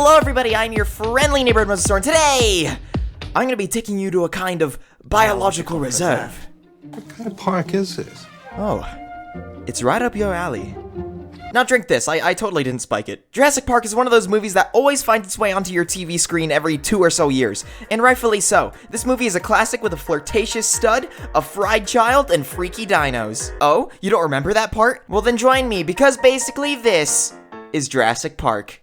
Hello everybody, I'm your friendly neighborhood Mosasaur, and today, I'm gonna be taking you to a kind of biological reserve. What kind of park is this? Oh, it's right up your alley. Now drink this, I totally didn't spike it. Jurassic Park is one of those movies that always finds its way onto your TV screen every 2 or so years, and rightfully so. This movie is a classic with a flirtatious stud, a fried child, and freaky dinos. Oh, you don't remember that part? Well then join me, because basically this is Jurassic Park.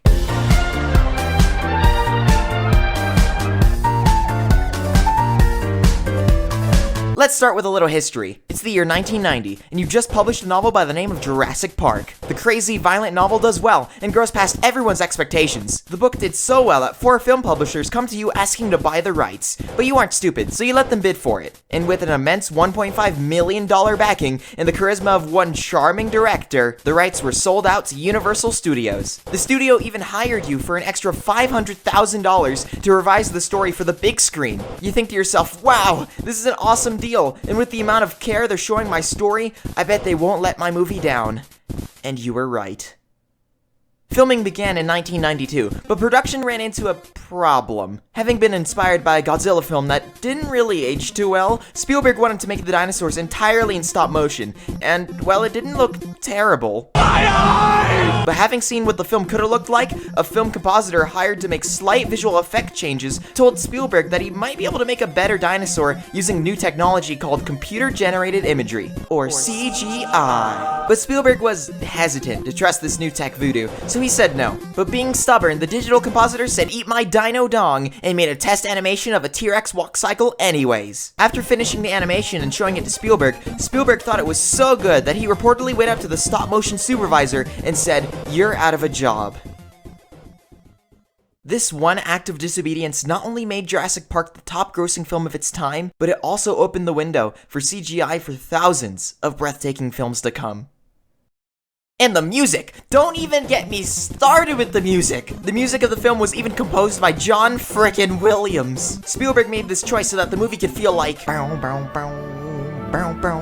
Let's start with a little history. It's the year 1990, and you've just published a novel by the name of Jurassic Park. The crazy, violent novel does well, and grows past everyone's expectations. The book did so well that 4 film publishers come to you asking to buy the rights. But you aren't stupid, so you let them bid for it. And with an immense $1.5 million backing and the charisma of one charming director, the rights were sold out to Universal Studios. The studio even hired you for an extra $500,000 to revise the story for the big screen. You think to yourself, wow, this is an awesome deal, and with the amount of care they're showing my story, I bet they won't let my movie down. And you were right. Filming began in 1992, but production ran into a problem. Having been inspired by a Godzilla film that didn't really age too well, Spielberg wanted to make the dinosaurs entirely in stop motion, and, well, it didn't look terrible. But having seen what the film could have looked like, a film compositor hired to make slight visual effect changes told Spielberg that he might be able to make a better dinosaur using new technology called computer-generated imagery, or CGI. But Spielberg was hesitant to trust this new tech voodoo, so he said no. But being stubborn, the digital compositor said eat my dino dong and made a test animation of a T-Rex walk cycle anyways. After finishing the animation and showing it to Spielberg, Spielberg thought it was so good that he reportedly went up to the stop-motion supervisor and said, "You're out of a job." This one act of disobedience not only made Jurassic Park the top-grossing film of its time, but it also opened the window for CGI for thousands of breathtaking films to come. And the music! Don't even get me started with the music! The music of the film was even composed by John frickin' Williams. Spielberg made this choice so that the movie could feel like bow, bow, bow, bow, bow,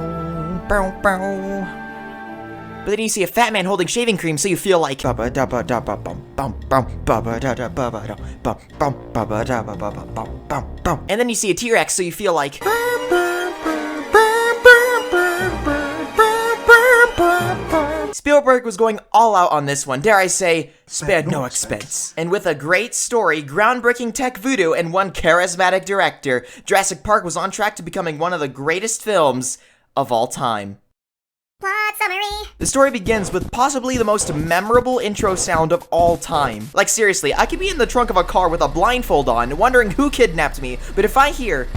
bow, bow. But then you see a fat man holding shaving cream, so you feel like and then you see a T-Rex, so you feel like Spielberg was going all out on this one, dare I say, spared no expense. And with a great story, groundbreaking tech voodoo, and one charismatic director, Jurassic Park was on track to becoming one of the greatest films of all time. Plot summary. The story begins with possibly the most memorable intro sound of all time. Like seriously, I could be in the trunk of a car with a blindfold on, wondering who kidnapped me, but if I hear,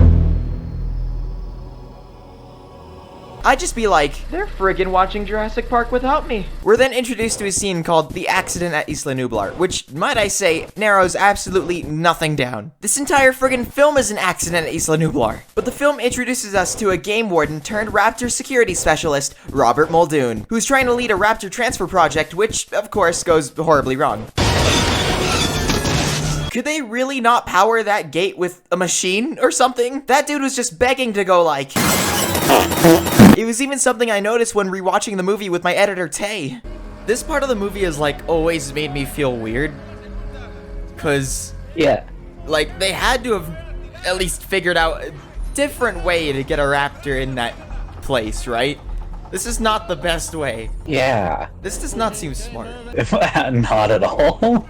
I'd just be like, they're friggin' watching Jurassic Park without me. We're then introduced to a scene called The Accident at Isla Nublar, which, might I say, narrows absolutely nothing down. This entire friggin' film is an accident at Isla Nublar. But the film introduces us to a game warden turned raptor security specialist, Robert Muldoon, who's trying to lead a raptor transfer project, which, of course, goes horribly wrong. Could they really not power that gate with a machine or something? That dude was just begging to go like... It was even something I noticed when rewatching the movie with my editor, Tay. This part of the movie has, like, always made me feel weird. Cause... yeah. Like, they had to have at least figured out a different way to get a raptor in that place, right? This is not the best way. Yeah. This does not seem smart. Not at all.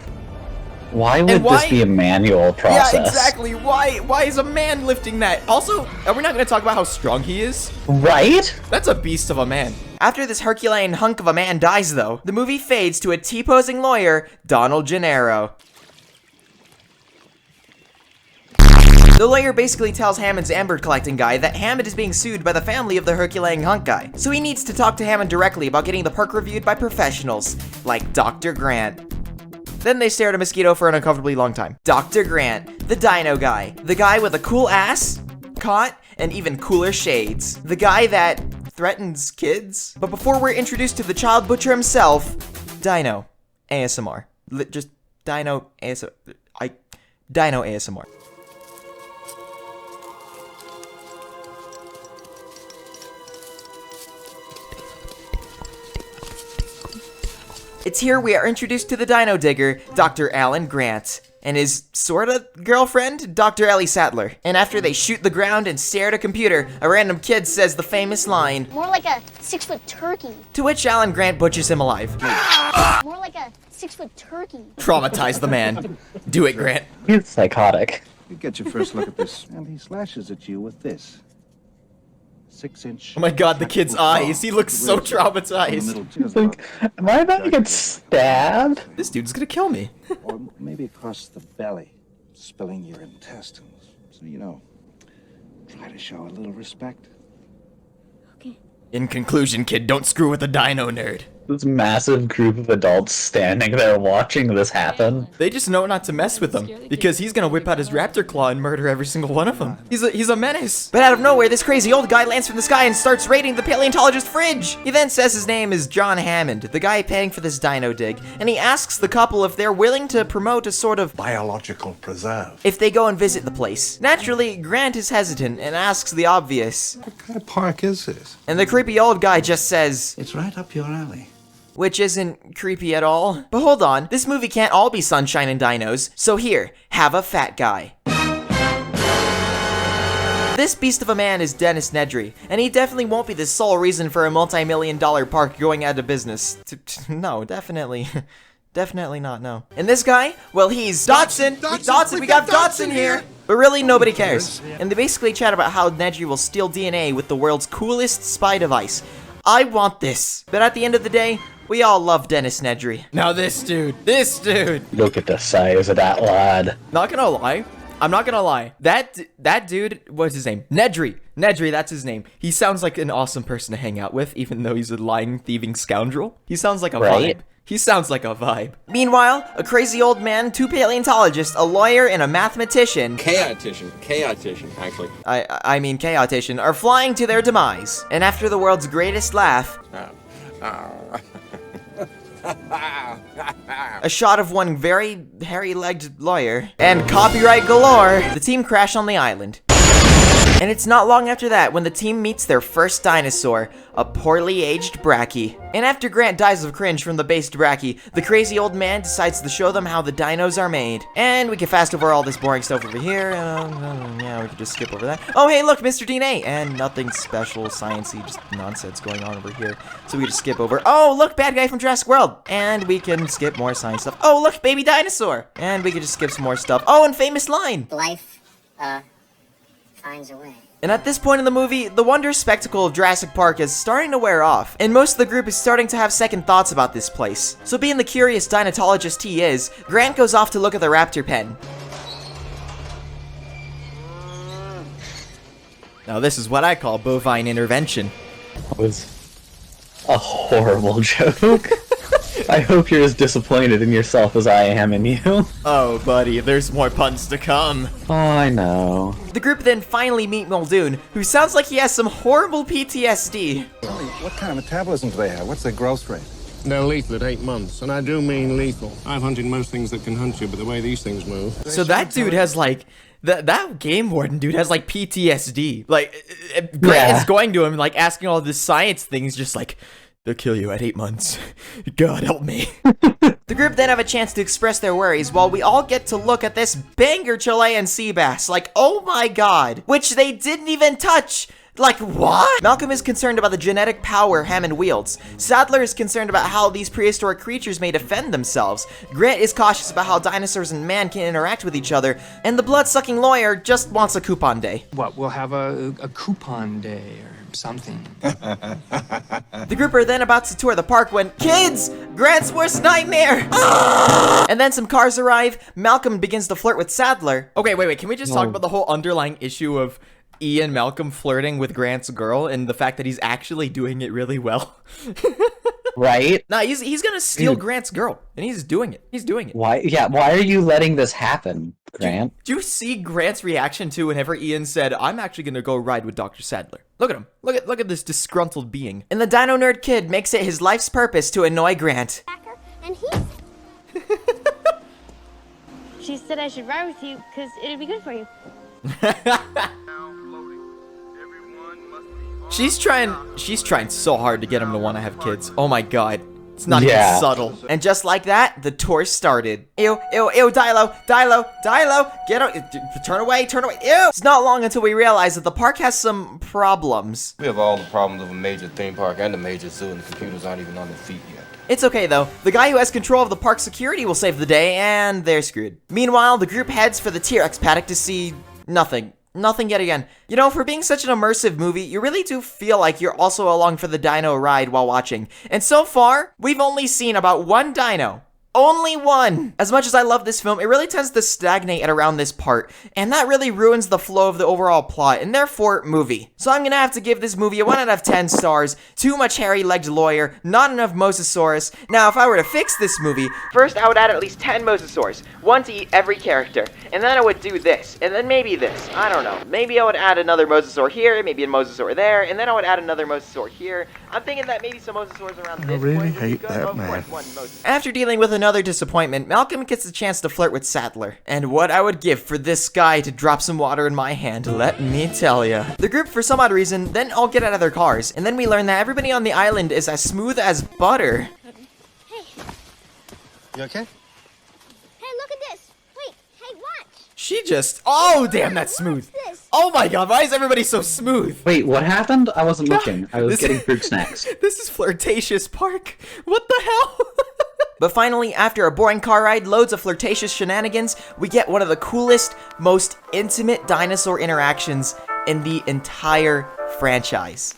Why would this be a manual process? Yeah, exactly. Why is a man lifting that? Also, are we not going to talk about how strong he is? Right? That's a beast of a man. After this Herculean hunk of a man dies, though, the movie fades to a T-posing lawyer, Donald Gennaro. The lawyer basically tells Hammond's amber collecting guy that Hammond is being sued by the family of the Herculean hunk guy, so he needs to talk to Hammond directly about getting the park reviewed by professionals, like Dr. Grant. Then they stare at a mosquito for an uncomfortably long time. Dr. Grant, the dino guy. The guy with a cool ass, cot, and even cooler shades. The guy that threatens kids. But before we're introduced to the child butcher himself, Dino ASMR. Just Dino ASMR. Dino ASMR. It's here we are introduced to the dino digger, Dr. Alan Grant, and his sorta girlfriend, Dr. Ellie Sattler. And after they shoot the ground and stare at a computer, a random kid says the famous line, More like a 6-foot turkey. to which Alan Grant butchers him alive. More like a 6-foot turkey. Traumatize the man. Do it, Grant. He's psychotic. You get your first look at this, and he slashes at you with this 6-inch. Oh my god, the kid's eyes. He looks so traumatized. Like, am I about to get stabbed? This dude's gonna kill me. Or maybe across the belly, spilling your intestines. So, you know, try to show a little respect. Okay. In conclusion, kid, don't screw with the dino nerd. This massive group of adults standing there watching this happen. They just know not to mess with him, because he's gonna whip out his raptor claw and murder every single one of them. He's a menace. But out of nowhere, this crazy old guy lands from the sky and starts raiding the paleontologist's fridge. He then says his name is John Hammond, the guy paying for this dino dig, and he asks the couple if they're willing to promote a sort of Biological preserve. if they go and visit the place. Naturally, Grant is hesitant and asks the obvious, What kind of park is this? and the creepy old guy just says, It's right up your alley. which isn't creepy at all. But hold on, this movie can't all be sunshine and dinos, so here, have a fat guy. This beast of a man is Dennis Nedry, and he definitely won't be the sole reason for a multi-million-dollar park going out of business. No, definitely. Definitely not, no. And this guy? Well, he's Dodson! Dodson, we got Dodson here! But really, nobody cares. And they basically chat about how Nedry will steal DNA with the world's coolest spy device. I want this. But at the end of the day, we all love Dennis Nedry. Now this dude. Look at the size of that lad. Not gonna lie. I'm not gonna lie. That dude, what's his name? Nedry, that's his name. He sounds like an awesome person to hang out with, even though he's a lying, thieving scoundrel. He sounds like a Right? vibe. He sounds like a vibe. Meanwhile, a crazy old man, 2 paleontologists, a lawyer, and a mathematician, Chaotician, actually. I mean chaotician, are flying to their demise. And after the world's greatest laugh, a shot of one very hairy-legged lawyer, and copyright galore, the team crash on the island. And it's not long after that when the team meets their first dinosaur, a poorly aged Brachy. And after Grant dies of cringe from the based Brachy, the crazy old man decides to show them how the dinos are made. And we can fast over all this boring stuff over here. Yeah, we can just skip over that. Oh, hey, look, Mr. DNA! And nothing special, sciencey, just nonsense going on over here. So we can just skip over. Oh, look, bad guy from Jurassic World! And we can skip more science stuff. Oh, look, baby dinosaur! And we can just skip some more stuff. Oh, and famous line! Life, finds a way. And at this point in the movie, the wondrous spectacle of Jurassic Park is starting to wear off, and most of the group is starting to have second thoughts about this place. So being the curious dinotologist he is, Grant goes off to look at the raptor pen. Now this is what I call bovine intervention. That was a horrible joke. I hope you're as disappointed in yourself as I am in you. Oh, buddy, there's more puns to come. Oh, I know. The group then finally meet Muldoon, who sounds like he has some horrible PTSD. What kind of metabolism do they have? What's their growth rate? They're lethal at 8 months, and I do mean lethal. I've hunted most things that can hunt you, but the way these things move... So that dude has like, that game warden dude has like PTSD. Like, Grant is going to him like asking all this science things, just like, they'll kill you at 8 months. God help me. The group then have a chance to express their worries while we all get to look at this banger Chilean sea bass. Like, oh my god. Which they didn't even touch. Like, what? Malcolm is concerned about the genetic power Hammond wields. Sadler is concerned about how these prehistoric creatures may defend themselves. Grant is cautious about how dinosaurs and man can interact with each other. And the blood-sucking lawyer just wants a coupon day. What, we'll have a coupon day or something. The group are then about to tour the park when, kids! Grant's worst nightmare! And then some cars arrive. Malcolm begins to flirt with Sadler. Okay, wait, can we just talk about the whole underlying issue of Ian Malcolm flirting with Grant's girl and the fact that he's actually doing it really well? Right? Nah, he's gonna steal Grant's girl, and he's doing it. He's doing it. Why? Yeah, why are you letting this happen, Grant? Do you see Grant's reaction to whenever Ian said, I'm actually gonna go ride with Dr. Sadler? Look at him. Look at this disgruntled being. And the Dino Nerd kid makes it his life's purpose to annoy Grant. And she said I should ride with you because it'd be good for you. She's trying so hard to get him to want to have kids. Oh my god. It's not even subtle. And just like that, the tour started. Ew, ew, ew, Dilo, get out, turn away, ew! It's not long until we realize that the park has some problems. We have all the problems of a major theme park and a major zoo, and the computers aren't even on their feet yet. It's okay though. The guy who has control of the park security will save the day, and they're screwed. Meanwhile, the group heads for the T-Rex paddock to see nothing. Nothing yet again. You know, for being such an immersive movie, you really do feel like you're also along for the dino ride while watching. And so far, we've only seen about one dino. Only one! As much as I love this film, it really tends to stagnate at around this part, and that really ruins the flow of the overall plot, and therefore, movie. So I'm gonna have to give this movie a 1 out of 10 stars, too much hairy-legged lawyer, not enough Mosasaurus. Now, if I were to fix this movie, first I would add at least 10 Mosasaurs, 1 to eat every character, and then I would do this, and then maybe this, I don't know. Maybe I would add another Mosasaur here, maybe a Mosasaur there, and then I would add another Mosasaur here. I'm thinking that maybe some Mosasaurs around this really point would be hate good. that Of man. course, one Mosasaur. After dealing with another disappointment, Malcolm gets a chance to flirt with Sadler. And what I would give for this guy to drop some water in my hand, let me tell ya. The group, for some odd reason, then all get out of their cars, and then we learn that everybody on the island is as smooth as butter. You okay? Hey, look at this. Wait, hey, watch. She just, oh damn, that's smooth. This. Oh my god, why is everybody so smooth? Wait, what happened? I wasn't looking. I was This- getting fruit snacks. This is Flirtatious Park. What the hell? But finally, after a boring car ride, loads of flirtatious shenanigans, we get one of the coolest, most intimate dinosaur interactions in the entire franchise.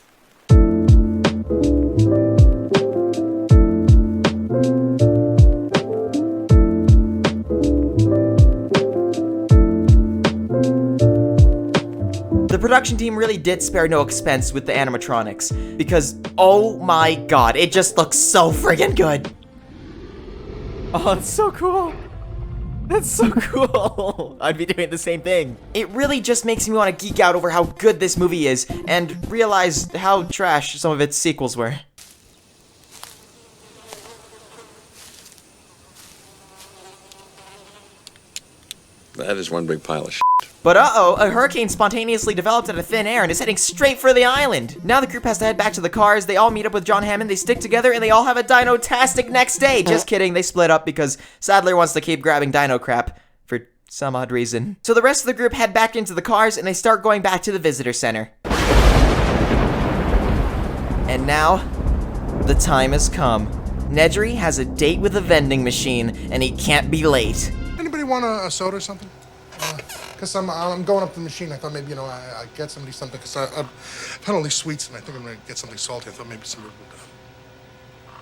The production team really did spare no expense with the animatronics, because, oh my god, it just looks so friggin' good. Oh, it's so cool. That's so cool. I'd be doing the same thing. It really just makes me want to geek out over how good this movie is, and realize how trash some of its sequels were. That is one big pile of shit. But uh-oh, a hurricane spontaneously developed out of thin air and is heading straight for the island. Now the group has to head back to the cars, they all meet up with John Hammond, they stick together, and they all have a dino-tastic next day. Just kidding, they split up because Sadler wants to keep grabbing dino crap for some odd reason. So the rest of the group head back into the cars and they start going back to the visitor center. And now, the time has come. Nedry has a date with a vending machine and he can't be late. Anybody want a soda or something? Because I'm going up to the machine. I thought maybe, I'd get somebody something. Because I've had all these sweets, and I think I'm going to get something salty. I thought maybe somebody would...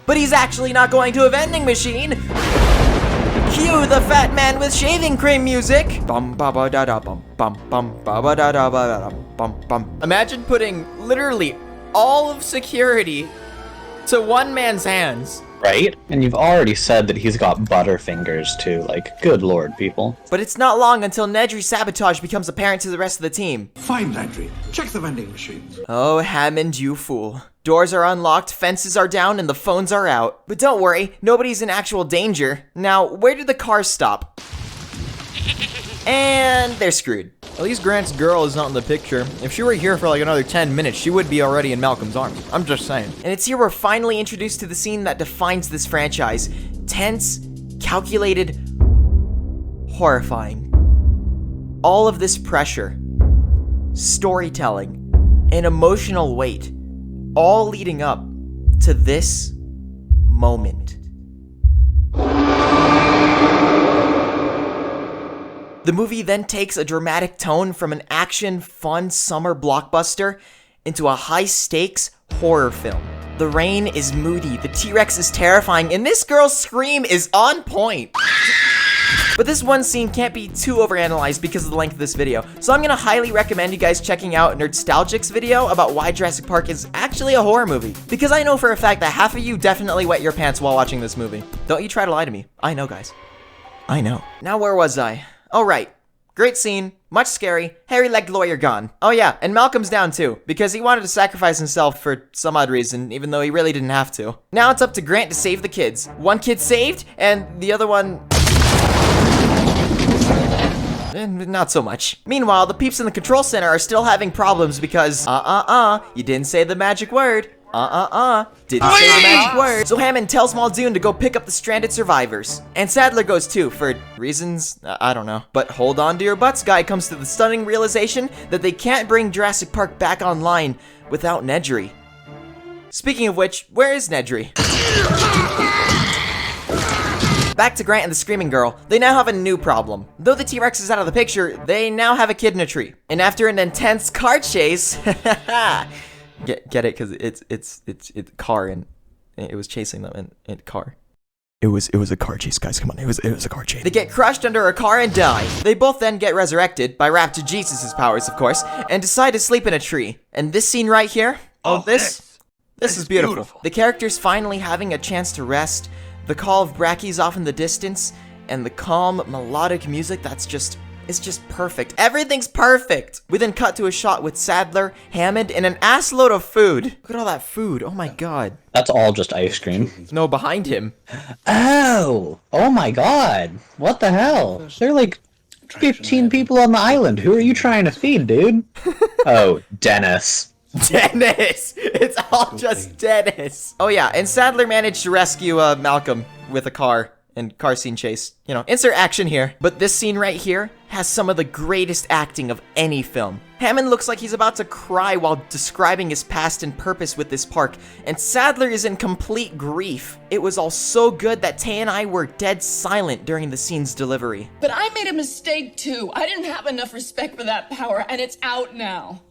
But he's actually not going to a vending machine! Cue the fat man with shaving cream music! Bum ba ba da da bum bum bum ba ba da da ba da bum bum. Imagine putting literally all of security to one man's hands. Right? And you've already said that he's got butterfingers too. Like, good lord, people. But it's not long until Nedry's sabotage becomes apparent to the rest of the team. Fine, Landry. Check the vending machines. Oh, Hammond, you fool. Doors are unlocked, fences are down, and the phones are out. But don't worry, nobody's in actual danger. Now, where did the cars stop? And they're screwed. At least Grant's girl is not in the picture. If she were here for like another 10 minutes, she would be already in Malcolm's arms. I'm just saying. And it's here we're finally introduced to the scene that defines this franchise. Tense, calculated, horrifying. All of this pressure, storytelling, and emotional weight, all leading up to this moment. The movie then takes a dramatic tone from an action, fun summer blockbuster into a high-stakes horror film. The rain is moody, the T-Rex is terrifying, and this girl's scream is on point. But this one scene can't be too overanalyzed because of the length of this video, so I'm gonna highly recommend you guys checking out Nerdstalgic's video about why Jurassic Park is actually a horror movie. Because I know for a fact that half of you definitely wet your pants while watching this movie. Don't you try to lie to me. I know, guys. I know. Now where was I? Oh right. Great scene, much scary, hairy-legged lawyer gone. Oh yeah, and Malcolm's down too, because he wanted to sacrifice himself for some odd reason, even though he really didn't have to. Now it's up to Grant to save the kids. One kid saved, and the other one... not so much. Meanwhile, the peeps in the control center are still having problems because, you didn't say the magic word. Didn't say the magic word. So Hammond tells Muldoon to go pick up the stranded survivors. And Sadler goes too, for reasons, I don't know. But hold on to your butts, guy comes to the stunning realization that they can't bring Jurassic Park back online without Nedry. Speaking of which, where is Nedry? Back to Grant and the Screaming Girl, they now have a new problem. Though the T-Rex is out of the picture, they now have a kid in a tree. And after an intense car chase, get it? Because it's car and it was chasing them in car. It was a car chase, guys. Come on, it was a car chase. They get crushed under a car and die. They both then get resurrected by Raptor Jesus' powers, of course, and decide to sleep in a tree. And this scene right here, this is beautiful. The characters finally having a chance to rest. The call of brackies off in the distance, and the calm, melodic music it's just perfect. Everything's perfect! We then cut to a shot with Sadler, Hammond, and an assload of food. Look at all that food, oh my god. That's all just ice cream. No, behind him. Oh my god. What the hell? There are like 15 people on the island. Who are you trying to feed, dude? Oh, Dennis. Dennis! It's all just Dennis! Oh yeah, and Sadler managed to rescue Malcolm with a car and car scene chase. You know, insert action here. But this scene right here has some of the greatest acting of any film. Hammond looks like he's about to cry while describing his past and purpose with this park, and Sadler is in complete grief. It was all so good that Tay and I were dead silent during the scene's delivery. But I made a mistake too. I didn't have enough respect for that power, and it's out now.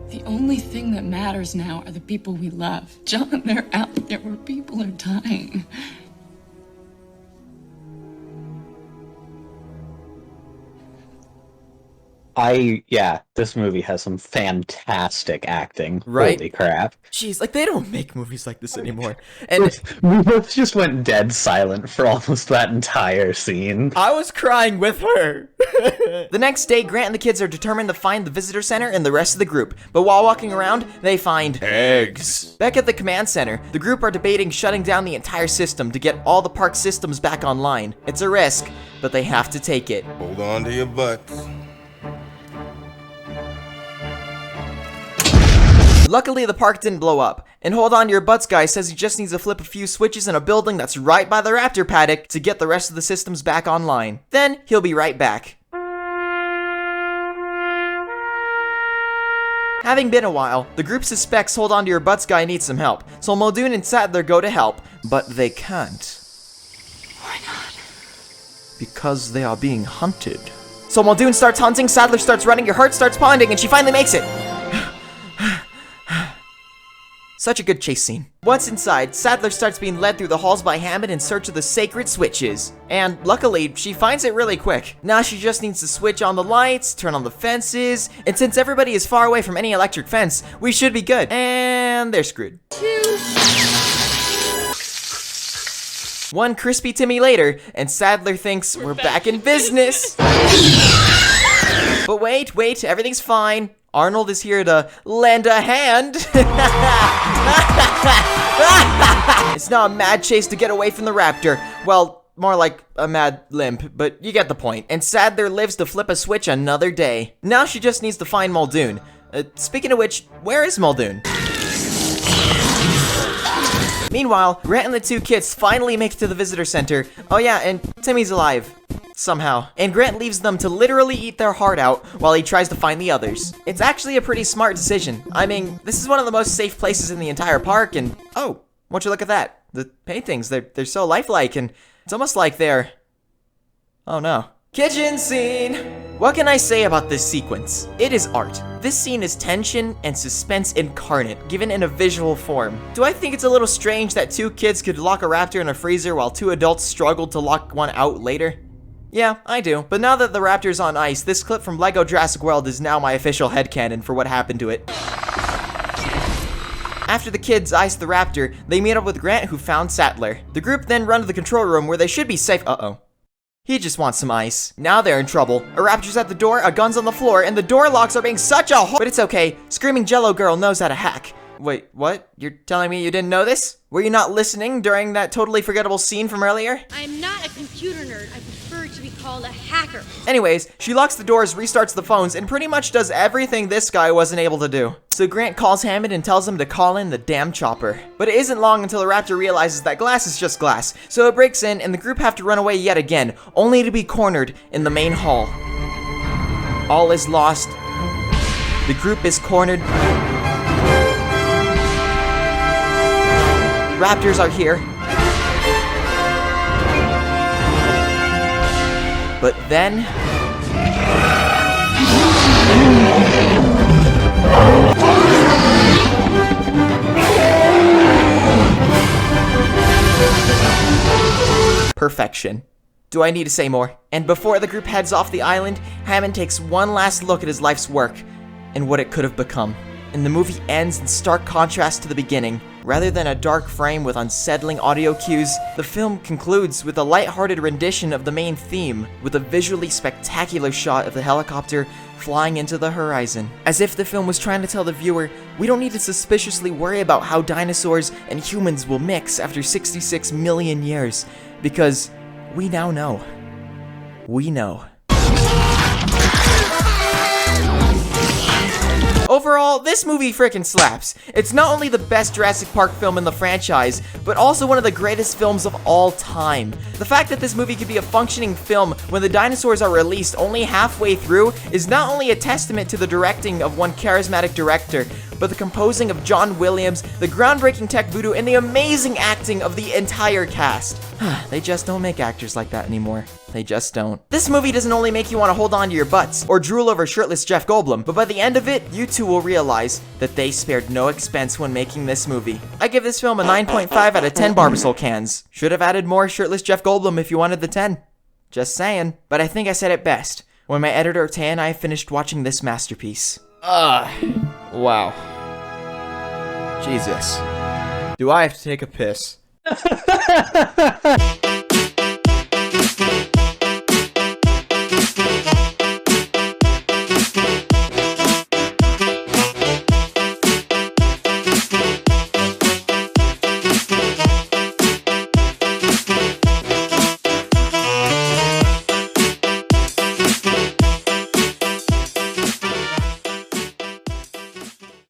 The only thing that matters now are the people we love. John, they're out there where people are dying. This movie has some fantastic acting. Right? Holy crap. Jeez, like they don't make movies like this anymore. And We both just went dead silent for almost that entire scene. I was crying with her. The next day, Grant and the kids are determined to find the visitor center and the rest of the group. But while walking around, they find eggs. Back at the command center, the group are debating shutting down the entire system to get all the park systems back online. It's a risk, but they have to take it. Hold on to your butts. Luckily, the park didn't blow up. And hold on to your butts, guy says he just needs to flip a few switches in a building that's right by the raptor paddock to get the rest of the systems back online. Then, he'll be right back. Having been a while, the group suspects Hold On To Your Butts guy needs some help, so Muldoon and Sadler go to help, but they can't. Why not? Because they are being hunted. So Muldoon starts hunting, Sadler starts running, your heart starts pounding, and she finally makes it! Such a good chase scene. Once inside, Sadler starts being led through the halls by Hammond in search of the sacred switches. And luckily, she finds it really quick. Now she just needs to switch on the lights, turn on the fences, and since everybody is far away from any electric fence, we should be good. And they're screwed. One crispy Timmy later, and Sadler thinks we're back in business. But wait, everything's fine. Arnold is here to lend a hand. It's now a mad chase to get away from the raptor. Well, more like a mad limp, but you get the point. And Sadler lives to flip a switch another day. Now she just needs to find Muldoon. Speaking of which, where is Muldoon? Meanwhile, Grant and the two kids finally make it to the visitor center. Oh yeah, and Timmy's alive. Somehow. And Grant leaves them to literally eat their heart out while he tries to find the others. It's actually a pretty smart decision. I mean, this is one of the most safe places in the entire park, and oh, won't you look at that? The paintings, they're so lifelike, and it's almost like they're... Oh no. Kitchen scene! What can I say about this sequence? It is art. This scene is tension and suspense incarnate, given in a visual form. Do I think it's a little strange that two kids could lock a raptor in a freezer while two adults struggled to lock one out later? Yeah, I do. But now that the raptor's on ice, this clip from LEGO Jurassic World is now my official headcanon for what happened to it. After the kids ice the raptor, they meet up with Grant, who found Sadler. The group then run to the control room where they should be safe. Uh-oh. He just wants some ice. Now they're in trouble. A raptor's at the door, a gun's on the floor, and the door locks are being such a But it's okay. Screaming Jello Girl knows how to hack. Wait, what? You're telling me you didn't know this? Were you not listening during that totally forgettable scene from earlier? I'm not a computer nerd. I prefer to be called a hacker. Anyways, she locks the doors, restarts the phones, and pretty much does everything this guy wasn't able to do. So Grant calls Hammond and tells him to call in the damn chopper. But it isn't long until the raptor realizes that glass is just glass, so it breaks in and the group have to run away yet again, only to be cornered in the main hall. All is lost. The group is cornered. Raptors are here. But then... perfection. Do I need to say more? And before the group heads off the island, Hammond takes one last look at his life's work and what it could have become. And the movie ends in stark contrast to the beginning. Rather than a dark frame with unsettling audio cues, the film concludes with a light-hearted rendition of the main theme, with a visually spectacular shot of the helicopter flying into the horizon. As if the film was trying to tell the viewer, we don't need to suspiciously worry about how dinosaurs and humans will mix after 66 million years, because we now know. We know. Overall, this movie frickin' slaps. It's not only the best Jurassic Park film in the franchise, but also one of the greatest films of all time. The fact that this movie could be a functioning film when the dinosaurs are released only halfway through is not only a testament to the directing of one charismatic director, but the composing of John Williams, the groundbreaking tech voodoo, and the amazing acting of the entire cast. They just don't make actors like that anymore. They just don't. This movie doesn't only make you want to hold on to your butts or drool over shirtless Jeff Goldblum, but by the end of it, you too will realize that they spared no expense when making this movie. I give this film a 9.5 out of 10 Barbasol cans. Should have added more shirtless Jeff Goldblum if you wanted the 10. Just saying. But I think I said it best when my editor Tay and I finished watching this masterpiece. Wow. Jesus. Do I have to take a piss?